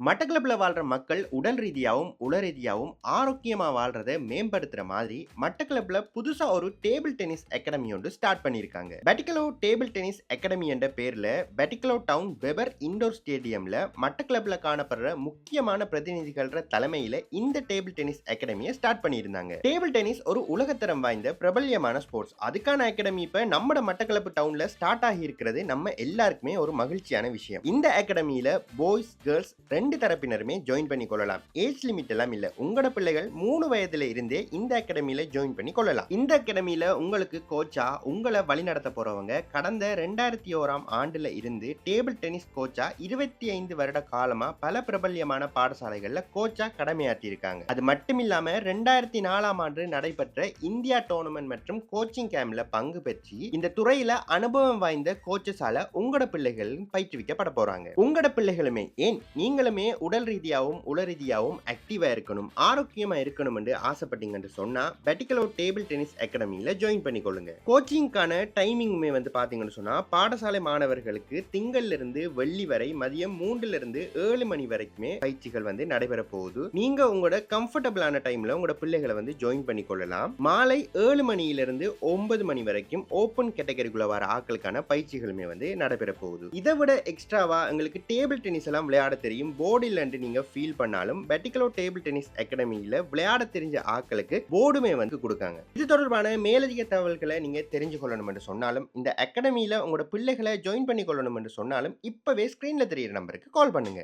மட்டக்களப்பில் வாழ்ற மக்கள் உடல் ரீதியாகவும் உள ரீதியாகவும் ஆரோக்கியமா வாழ்றதை மேம்படுத்துற மாதிரி மட்டக்களப்பில் புதுசா ஒரு டேபிள் டென்னிஸ் அகாடமி ஒன்று ஸ்டார்ட் பண்ணியிருக்காங்க. பெட்டிகலோ டேபிள் டென்னிஸ் அகாடமி என்ற பேர்ல பெட்டிகலோ டவுன் வெபர் இண்டோர் ஸ்டேடியம்ல மட்டக்களப்பில் காணப்படுற முக்கியமான பிரதிநிதிகள் தலைமையில இந்த டேபிள் டென்னிஸ் அகாடமியை ஸ்டார்ட் பண்ணியிருந்தாங்க. டேபிள் டென்னிஸ் ஒரு உலகத்தரம் வாய்ந்த பிரபல்யமான ஸ்போர்ட்ஸ். அதுக்கான அகாடமி இப்ப நம்ம மட்டக்களப்பு டவுன்ல ஸ்டார்ட் ஆகி இருக்கிறது நம்ம எல்லாருக்குமே ஒரு மகிழ்ச்சியான விஷயம். இந்த அகாடமியில பாய்ஸ் கேர்ள்ஸ் ரெண்டு தரப்பினருமே ஜாயின் பண்ணி கொள்ளலாம். ஏஜ் லிமிட் எல்லாம் இல்ல. உங்களோட பிள்ளைகள் 3 வயதுல இருந்தே இந்த அகாடமியில ஜாயின் பண்ணி கொள்ளலாம். இந்த அகாடமியில உங்களுக்கு கோச்சா உங்களை வழிநடத்த போறவங்க கடந்த 2001ஆம் ஆண்டுல இருந்து டேபிள் டென்னிஸ் கோச்சா 25 வருட காலமா பல பிரபல்யமான பாடசாலைகள்ல கோச்சா கடமையாற்றி இருக்காங்க. அது மட்டும் இல்லாம 2004ஆம் ஆண்டு நடைபெற்ற இந்தியா டோர்னமெண்ட் மற்றும் கோச்சிங் கேம்ப்ல பங்கு பெற்று இந்த துறையில அனுபவம் வாய்ந்த கோச்சஸால உங்களோட பிள்ளைகள் பயிற்றுவிக்கப்பட போறாங்க. உங்களோட பிள்ளைகளுமே ஏன் நீங்களுமே உடல் ரீதியாகவும் உள ரீதியாகவும் ஆக்டிவா இருக்கணும், ஆரோக்கியமா இருக்கணும் என்று ஆசைப்பட்டீங்கன்னு சொன்னா பெட்டிகலோ டேபிள் டென்னிஸ் அகாடமியில ஜாயின் பண்ணிக்கொள்ளுங்க. கோச்சிங்கான டைமிங்குமே பாத்தீங்கன்னு சொன்னா பாடசாலை மாணவர்களுக்கு திங்கள்ல இருந்து வெள்ளி வரை மதியம் 3 இருந்து 7 மணி வரைக்குமே பயிற்சிகள் நடைபெற போகுது. நீங்க உங்களோட கம்ஃபர்டபிளான டைம்ல உங்களோட பிள்ளைகளை ஜாயின் பண்ணிக்கொள்ளலாம். மாலை 7 மணியிலிருந்து 9 மணி வரைக்கும் ஓப்பன் கேட்டகரிக்குள்ள வர ஆட்களுக்கான பயிற்சிகளுமே நடைபெற போகுது. இதை விட எக்ஸ்ட்ராவா எங்களுக்கு டேபிள் டென்னிஸ் எல்லாம் விளையாட தெரியும், போர்டு இல்லைன்னு நீங்க ஃபீல் பண்ணாலும் பெட்டிகலோ டேபிள் டென்னிஸ் அகாடமியில விளையாட தெரிஞ்ச ஆட்களுக்கு போர்டுமே கொடுக்காங்க. இது தொடர்பான மேலதிக தகவல்களை நீங்க தெரிஞ்சு கொள்ளணும் என்று சொன்னாலும் இந்த அகாடமியில உங்களோட பிள்ளைகளை ஜாயின் பண்ணி கொள்ளணும் என்று சொன்னாலும் இப்பவே ஸ்கிரீன்ல தெரியிற நம்பருக்கு கால் பண்ணுங்க.